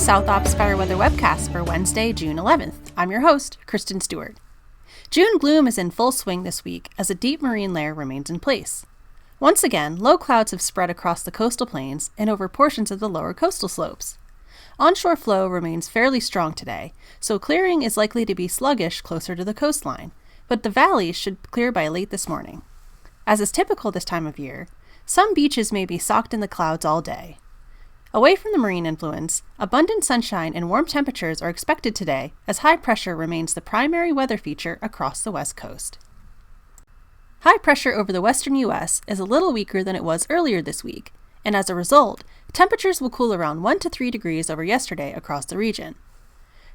South Ops Fire Weather Webcast for Wednesday, June 11th. I'm your host, Kristen Stewart. June gloom is in full swing this week as a deep marine layer remains in place. Once again, low clouds have spread across the coastal plains and over portions of the lower coastal slopes. Onshore flow remains fairly strong today, so clearing is likely to be sluggish closer to the coastline, but the valleys should clear by late this morning. As is typical this time of year, some beaches may be socked in the clouds all day. Away from the marine influence, abundant sunshine and warm temperatures are expected today as high pressure remains the primary weather feature across the west coast. High pressure over the western U.S. is a little weaker than it was earlier this week, and as a result, temperatures will cool around 1 to 3 degrees over yesterday across the region.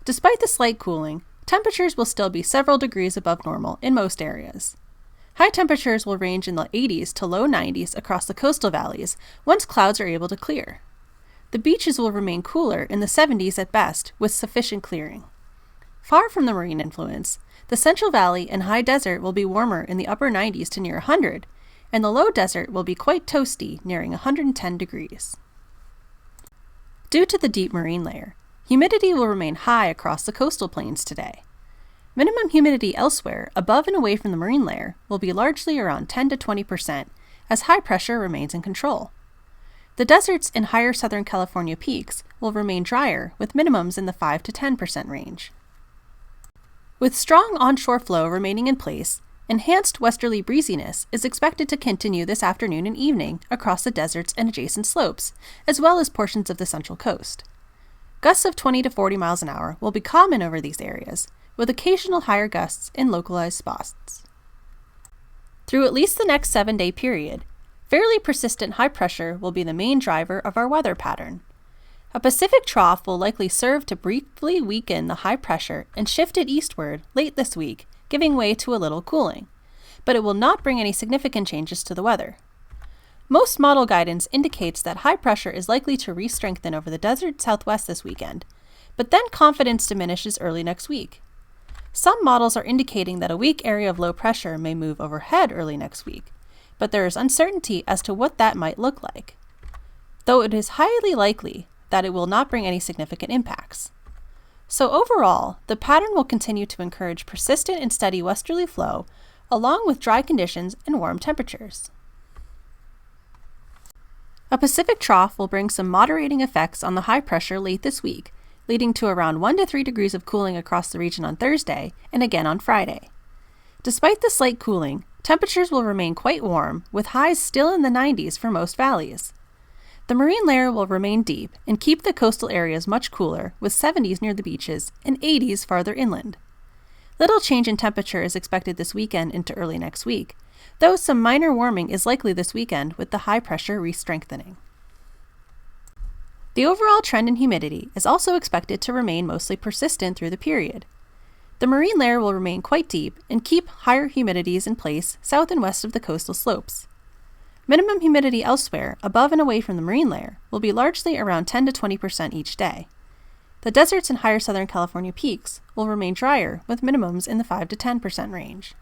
Despite the slight cooling, temperatures will still be several degrees above normal in most areas. High temperatures will range in the 80s to low 90s across the coastal valleys once clouds are able to clear. The beaches will remain cooler in the 70s at best with sufficient clearing. Far from the marine influence, the Central Valley and high desert will be warmer in the upper 90s to near 100, and the low desert will be quite toasty, nearing 110 degrees. Due to the deep marine layer, humidity will remain high across the coastal plains today. Minimum humidity elsewhere, above and away from the marine layer, will be largely around 10 to 20%, as high pressure remains in control. The deserts and higher Southern California peaks will remain drier, with minimums in the 5 to 10% range. With strong onshore flow remaining in place, enhanced westerly breeziness is expected to continue this afternoon and evening across the deserts and adjacent slopes, as well as portions of the central coast. Gusts of 20 to 40 miles an hour will be common over these areas, with occasional higher gusts in localized spots. Through at least the next 7-day period, fairly persistent high pressure will be the main driver of our weather pattern. A Pacific trough will likely serve to briefly weaken the high pressure and shift it eastward late this week, giving way to a little cooling, but it will not bring any significant changes to the weather. Most model guidance indicates that high pressure is likely to re-strengthen over the desert southwest this weekend, but then confidence diminishes early next week. Some models are indicating that a weak area of low pressure may move overhead early next week, but there is uncertainty as to what that might look like, though it is highly likely that it will not bring any significant impacts. So overall, the pattern will continue to encourage persistent and steady westerly flow, along with dry conditions and warm temperatures. A Pacific trough will bring some moderating effects on the high pressure late this week, leading to around 1 to 3 degrees of cooling across the region on Thursday and again on Friday. Despite the slight cooling, temperatures will remain quite warm, with highs still in the 90s for most valleys. The marine layer will remain deep and keep the coastal areas much cooler, with 70s near the beaches and 80s farther inland. Little change in temperature is expected this weekend into early next week, though some minor warming is likely this weekend with the high pressure re-strengthening. The overall trend in humidity is also expected to remain mostly persistent through the period. The marine layer will remain quite deep and keep higher humidities in place south and west of the coastal slopes. Minimum humidity elsewhere, above and away from the marine layer, will be largely around 10 to 20% each day. The deserts and higher Southern California peaks will remain drier, with minimums in the 5 to 10% range.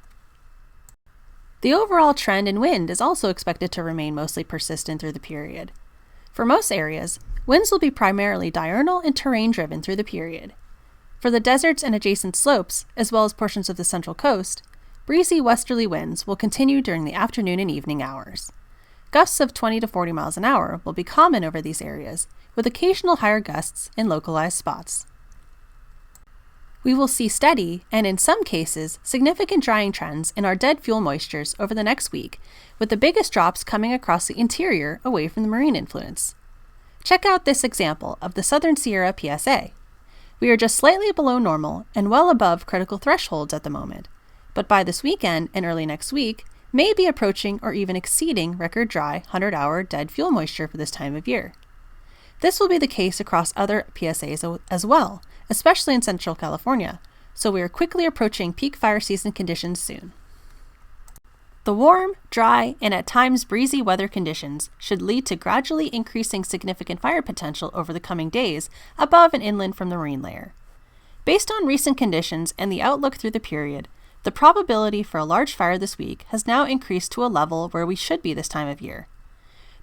The overall trend in wind is also expected to remain mostly persistent through the period. For most areas, winds will be primarily diurnal and terrain-driven through the period. For the deserts and adjacent slopes, as well as portions of the central coast, breezy westerly winds will continue during the afternoon and evening hours. Gusts of 20 to 40 miles an hour will be common over these areas, with occasional higher gusts in localized spots. We will see steady, and in some cases, significant drying trends in our dead fuel moistures over the next week, with the biggest drops coming across the interior away from the marine influence. Check out this example of the Southern Sierra PSA. We are just slightly below normal and well above critical thresholds at the moment, but by this weekend and early next week, may be approaching or even exceeding record dry 100-hour dead fuel moisture for this time of year. This will be the case across other PSAs as well, especially in Central California, so we are quickly approaching peak fire season conditions soon. The warm, dry, and at times breezy weather conditions should lead to gradually increasing significant fire potential over the coming days above and inland from the marine layer. Based on recent conditions and the outlook through the period, the probability for a large fire this week has now increased to a level where we should be this time of year.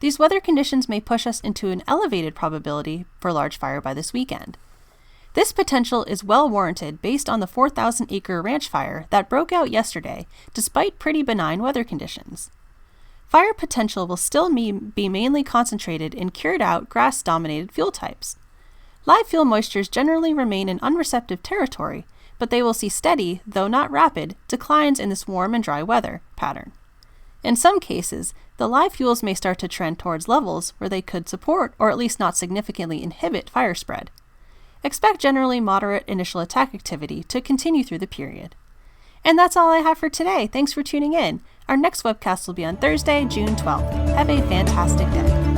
these weather conditions may push us into an elevated probability for large fire by this weekend. This potential is well warranted based on the 4,000-acre ranch fire that broke out yesterday despite pretty benign weather conditions. Fire potential will still be mainly concentrated in cured-out, grass-dominated fuel types. Live fuel moistures generally remain in unreceptive territory, but they will see steady, though not rapid, declines in this warm and dry weather pattern. In some cases, the live fuels may start to trend towards levels where they could support or at least not significantly inhibit fire spread. Expect generally moderate initial attack activity to continue through the period. And that's all I have for today. Thanks for tuning in. Our next webcast will be on Thursday, June 12th. Have a fantastic day.